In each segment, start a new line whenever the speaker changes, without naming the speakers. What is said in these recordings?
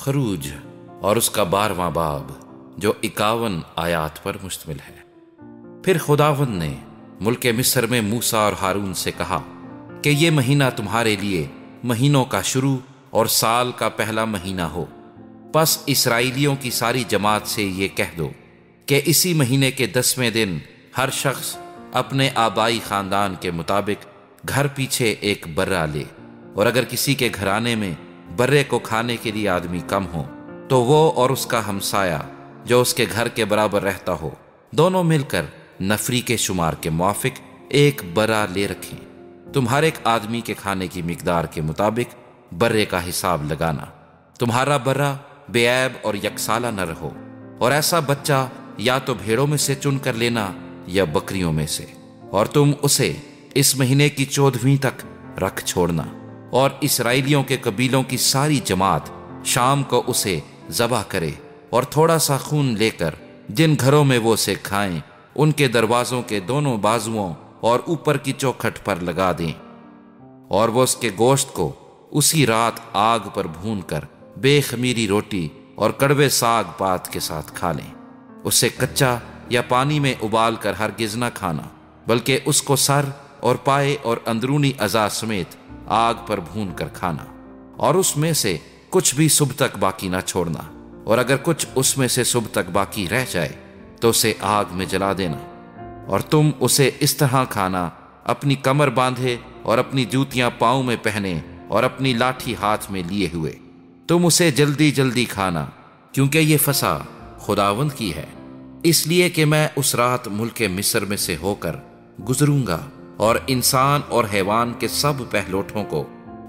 خروج اور اس کا 12واں باب جو 51 آیات پر مشتمل ہے۔ پھر خداوند نے ملک مصر میں موسیٰ اور ہارون سے کہا کہ یہ مہینہ تمہارے لیے مہینوں کا شروع اور سال کا پہلا مہینہ ہو۔ پس اسرائیلیوں کی ساری جماعت سے یہ کہہ دو کہ اسی مہینے کے 10ویں دن ہر شخص اپنے آبائی خاندان کے مطابق گھر پیچھے ایک برہ لے، اور اگر کسی کے گھرانے میں برے کو کھانے کے لیے آدمی کم ہو تو وہ اور اس کا ہمسایہ جو اس کے گھر کے برابر رہتا ہو دونوں مل کر نفری کے شمار کے موافق ایک برہ لے رکھیں۔ تم ہر ایک آدمی کے کھانے کی مقدار کے مطابق برے کا حساب لگانا۔ تمہارا برہ بے عیب اور یکسالہ نہ رہو، اور ایسا بچہ یا تو بھیڑوں میں سے چن کر لینا یا بکریوں میں سے، اور تم اسے اس مہینے کی 14ویں تک رکھ چھوڑنا، اور اسرائیلیوں کے قبیلوں کی ساری جماعت شام کو اسے ذبح کرے اور تھوڑا سا خون لے کر جن گھروں میں وہ اسے کھائیں ان کے دروازوں کے دونوں بازوؤں اور اوپر کی چوکھٹ پر لگا دیں، اور وہ اس کے گوشت کو اسی رات آگ پر بھون کر بے خمیری روٹی اور کڑوے ساگ پات کے ساتھ کھا لیں۔ اسے کچا یا پانی میں ابال کر ہرگز نہ کھانا، بلکہ اس کو سر اور پائے اور اندرونی اعضاء سمیت آگ پر بھون کر کھانا، اور اس میں سے کچھ بھی صبح تک باقی نہ چھوڑنا، اور اگر کچھ اس میں سے صبح تک باقی رہ جائے تو اسے آگ میں جلا دینا۔ اور تم اسے اس طرح کھانا، اپنی کمر باندھے اور اپنی جوتیاں پاؤں میں پہنے اور اپنی لاٹھی ہاتھ میں لیے ہوئے۔ تم اسے جلدی جلدی کھانا، کیونکہ یہ فسح خداوند کی ہے، اس لیے کہ میں اس رات ملک مصر میں سے ہو کر گزروں گا، اور انسان اور حیوان کے سب پہلوٹوں کو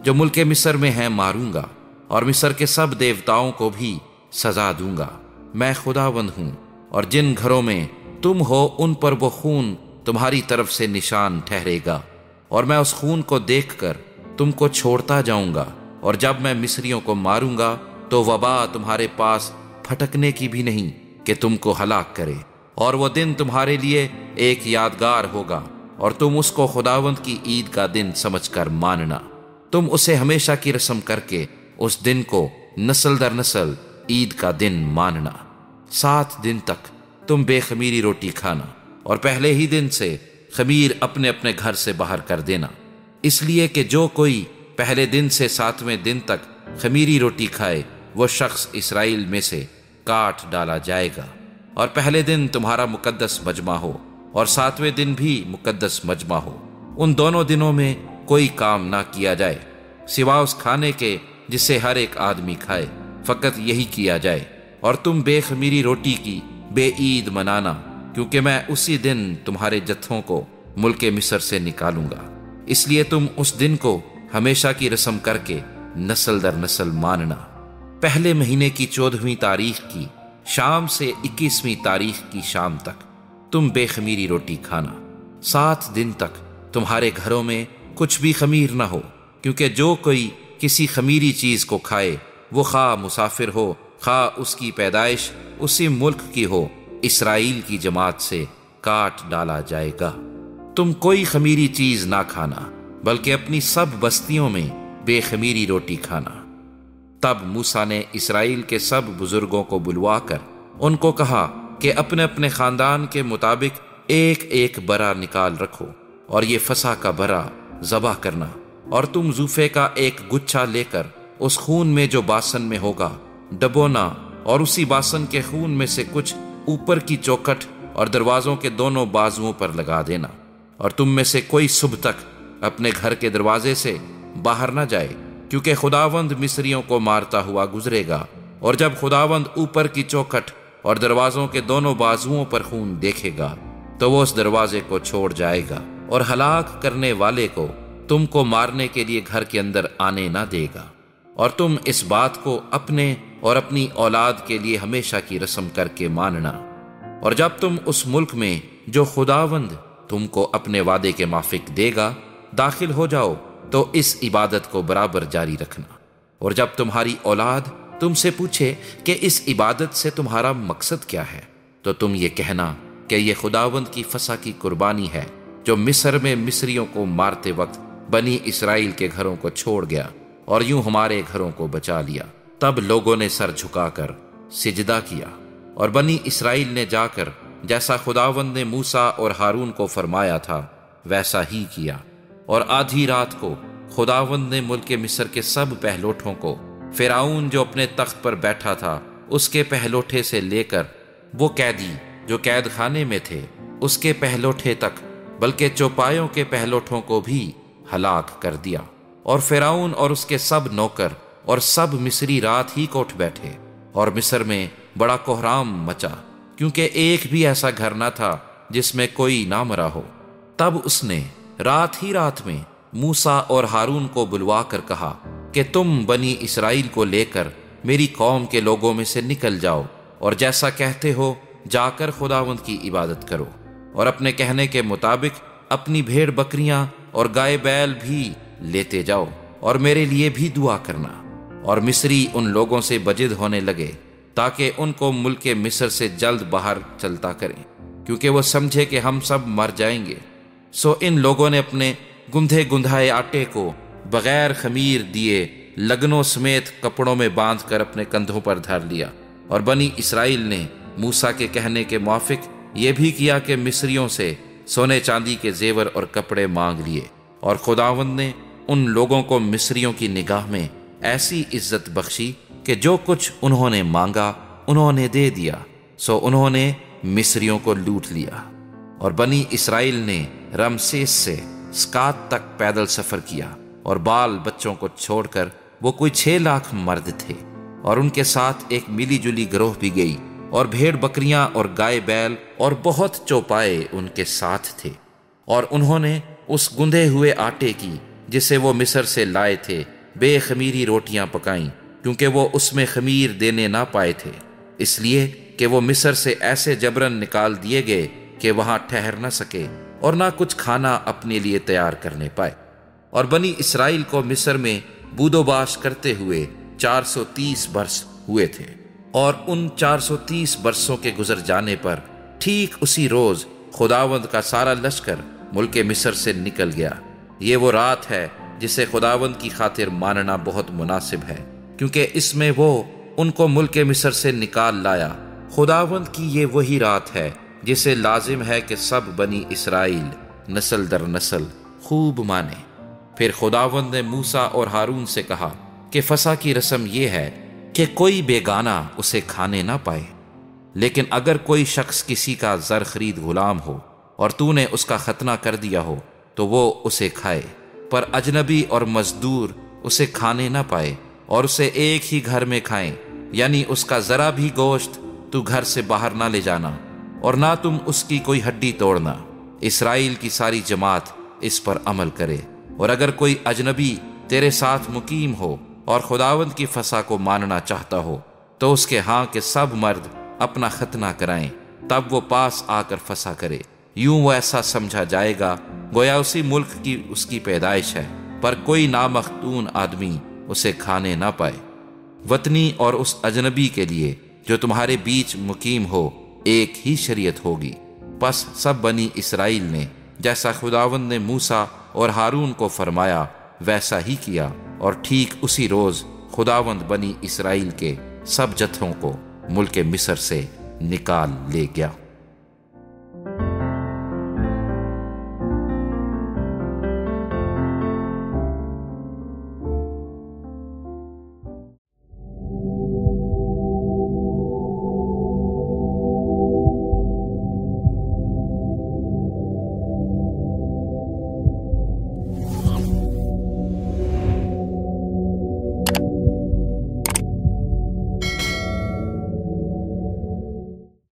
جو ملک مصر میں ہیں ماروں گا، اور مصر کے سب دیوتاؤں کو بھی سزا دوں گا۔ میں خداوند ہوں، اور جن گھروں میں تم ہو ان پر وہ خون تمہاری طرف سے نشان ٹھہرے گا، اور میں اس خون کو دیکھ کر تم کو چھوڑتا جاؤں گا، اور جب میں مصریوں کو ماروں گا تو وبا تمہارے پاس پھٹکنے کی بھی نہیں کہ تم کو ہلاک کرے، اور وہ دن تمہارے لیے ایک یادگار ہوگا، اور تم اس کو خداوند کی عید کا دن سمجھ کر ماننا۔ تم اسے ہمیشہ کی رسم کر کے اس دن کو نسل در نسل عید کا دن ماننا۔ 7 دن تک تم بے خمیری روٹی کھانا، اور پہلے ہی دن سے خمیر اپنے اپنے گھر سے باہر کر دینا، اس لیے کہ جو کوئی پہلے دن سے 7ویں دن تک خمیری روٹی کھائے وہ شخص اسرائیل میں سے کاٹ ڈالا جائے گا۔ اور پہلے دن تمہارا مقدس مجمع ہو، اور 7ویں دن بھی مقدس مجمع ہو۔ ان دونوں دنوں میں کوئی کام نہ کیا جائے سوا اس کھانے کے جسے ہر ایک آدمی کھائے، فقط یہی کیا جائے۔ اور تم بے خمیری روٹی کی بے عید منانا، کیونکہ میں اسی دن تمہارے جتھوں کو ملک مصر سے نکالوں گا، اس لیے تم اس دن کو ہمیشہ کی رسم کر کے نسل در نسل ماننا۔ پہلے مہینے کی 14ویں تاریخ کی شام سے 21ویں تاریخ کی شام تک تم بے خمیری روٹی کھانا۔ 7 دن تک تمہارے گھروں میں کچھ بھی خمیر نہ ہو، کیونکہ جو کوئی کسی خمیری چیز کو کھائے وہ خواہ مسافر ہو خواہ اس کی پیدائش اسی ملک کی ہو، اسرائیل کی جماعت سے کاٹ ڈالا جائے گا۔ تم کوئی خمیری چیز نہ کھانا، بلکہ اپنی سب بستیوں میں بے خمیری روٹی کھانا۔ تب موسیٰ نے اسرائیل کے سب بزرگوں کو بلوا کر ان کو کہا کہ اپنے اپنے خاندان کے مطابق ایک ایک برہ نکال رکھو، اور یہ فسح کا برہ ذبح کرنا، اور تم زوفے کا ایک گچھا لے کر اس خون میں جو باسن میں ہوگا ڈبونا، اور اسی باسن کے خون میں سے کچھ اوپر کی چوکھٹ اور دروازوں کے دونوں بازوؤں پر لگا دینا۔ اور تم میں سے کوئی صبح تک اپنے گھر کے دروازے سے باہر نہ جائے، کیونکہ خداوند مصریوں کو مارتا ہوا گزرے گا، اور جب خداوند اوپر کی چوکھٹ اور دروازوں کے دونوں بازوؤں پر خون دیکھے گا تو وہ اس دروازے کو چھوڑ جائے گا، اور ہلاک کرنے والے کو تم کو مارنے کے لیے گھر کے اندر آنے نہ دے گا۔ اور تم اس بات کو اپنے اور اپنی اولاد کے لیے ہمیشہ کی رسم کر کے ماننا۔ اور جب تم اس ملک میں جو خداوند تم کو اپنے وعدے کے موافق دے گا داخل ہو جاؤ تو اس عبادت کو برابر جاری رکھنا۔ اور جب تمہاری اولاد تم سے پوچھے کہ اس عبادت سے تمہارا مقصد کیا ہے تو تم یہ کہنا کہ یہ خداوند کی فسح کی قربانی ہے، جو مصر میں مصریوں کو مارتے وقت بنی اسرائیل کے گھروں کو چھوڑ گیا اور یوں ہمارے گھروں کو بچا لیا۔ تب لوگوں نے سر جھکا کر سجدہ کیا، اور بنی اسرائیل نے جا کر جیسا خداوند نے موسیٰ اور ہارون کو فرمایا تھا ویسا ہی کیا۔ اور آدھی رات کو خداوند نے ملک مصر کے سب پہلوٹھوں کو، فرعون جو اپنے تخت پر بیٹھا تھا اس کے پہلوٹھے سے لے کر وہ قیدی جو قید خانے میں تھے اس کے پہلوٹھے تک، بلکہ چوپایوں کے پہلوٹھوں کو بھی ہلاک کر دیا۔ اور فرعون اور اس کے سب نوکر اور سب مصری رات ہی کو اٹھ بیٹھے، اور مصر میں بڑا کوہرام مچا، کیونکہ ایک بھی ایسا گھر نہ تھا جس میں کوئی نہ مرا ہو۔ تب اس نے رات ہی رات میں موسیٰ اور ہارون کو بلوا کر کہا کہ تم بنی اسرائیل کو لے کر میری قوم کے لوگوں میں سے نکل جاؤ، اور جیسا کہتے ہو جا کر خداوند کی عبادت کرو، اور اپنے کہنے کے مطابق اپنی بھیڑ بکریاں اور گائے بیل بھی لیتے جاؤ، اور میرے لیے بھی دعا کرنا۔ اور مصری ان لوگوں سے بجد ہونے لگے تاکہ ان کو ملک مصر سے جلد باہر چلتا کریں، کیونکہ وہ سمجھے کہ ہم سب مر جائیں گے۔ سو ان لوگوں نے اپنے گندھے گندھائے آٹے کو بغیر خمیر دیے لگنوں سمیت کپڑوں میں باندھ کر اپنے کندھوں پر دھر لیا۔ اور بنی اسرائیل نے موسیٰ کے کہنے کے موافق یہ بھی کیا کہ مصریوں سے سونے چاندی کے زیور اور کپڑے مانگ لیے، اور خداوند نے ان لوگوں کو مصریوں کی نگاہ میں ایسی عزت بخشی کہ جو کچھ انہوں نے مانگا انہوں نے دے دیا، سو انہوں نے مصریوں کو لوٹ لیا۔ اور بنی اسرائیل نے رمسیس سے سکات تک پیدل سفر کیا، اور بال بچوں کو چھوڑ کر وہ کوئی 6 لاکھ مرد تھے، اور ان کے ساتھ ایک ملی جلی گروہ بھی گئی، اور بھیڑ بکریاں اور گائے بیل اور بہت چوپائے ان کے ساتھ تھے۔ اور انہوں نے اس گندھے ہوئے آٹے کی جسے وہ مصر سے لائے تھے بے خمیری روٹیاں پکائیں، کیونکہ وہ اس میں خمیر دینے نہ پائے تھے، اس لیے کہ وہ مصر سے ایسے جبرن نکال دیے گئے کہ وہاں ٹھہر نہ سکے اور نہ کچھ کھانا اپنے لیے تیار کرنے پائے۔ اور بنی اسرائیل کو مصر میں بود و باش کرتے ہوئے 430 برس ہوئے تھے، اور ان 430 برسوں کے گزر جانے پر ٹھیک اسی روز خداوند کا سارا لشکر ملک مصر سے نکل گیا۔ یہ وہ رات ہے جسے خداوند کی خاطر ماننا بہت مناسب ہے، کیونکہ اس میں وہ ان کو ملک مصر سے نکال لایا۔ خداوند کی یہ وہی رات ہے جسے لازم ہے کہ سب بنی اسرائیل نسل در نسل خوب مانے۔ پھر خداوند نے موسیٰ اور ہارون سے کہا کہ فسح کی رسم یہ ہے کہ کوئی بیگانہ اسے کھانے نہ پائے، لیکن اگر کوئی شخص کسی کا زر خرید غلام ہو اور تو نے اس کا ختنہ کر دیا ہو تو وہ اسے کھائے، پر اجنبی اور مزدور اسے کھانے نہ پائے، اور اسے ایک ہی گھر میں کھائیں، یعنی اس کا ذرا بھی گوشت تو گھر سے باہر نہ لے جانا، اور نہ تم اس کی کوئی ہڈی توڑنا۔ اسرائیل کی ساری جماعت اس پر عمل کرے۔ اور اگر کوئی اجنبی تیرے ساتھ مقیم ہو اور خداوند کی فسح کو ماننا چاہتا ہو تو اس کے ہاں کے سب مرد اپنا ختنہ کرائیں، تب وہ پاس آ کر فسح کرے۔ یوں وہ ایسا سمجھا جائے گا گویا اسی ملک کی اس کی پیدائش ہے، پر کوئی نامختون آدمی اسے کھانے نہ پائے۔ وطنی اور اس اجنبی کے لیے جو تمہارے بیچ مقیم ہو ایک ہی شریعت ہوگی۔ پس سب بنی اسرائیل نے جیسا خداوند نے موسیٰ اور ہارون کو فرمایا ویسا ہی کیا، اور ٹھیک اسی روز خداوند بنی اسرائیل کے سب جتھوں کو ملک مصر سے نکال لے گیا۔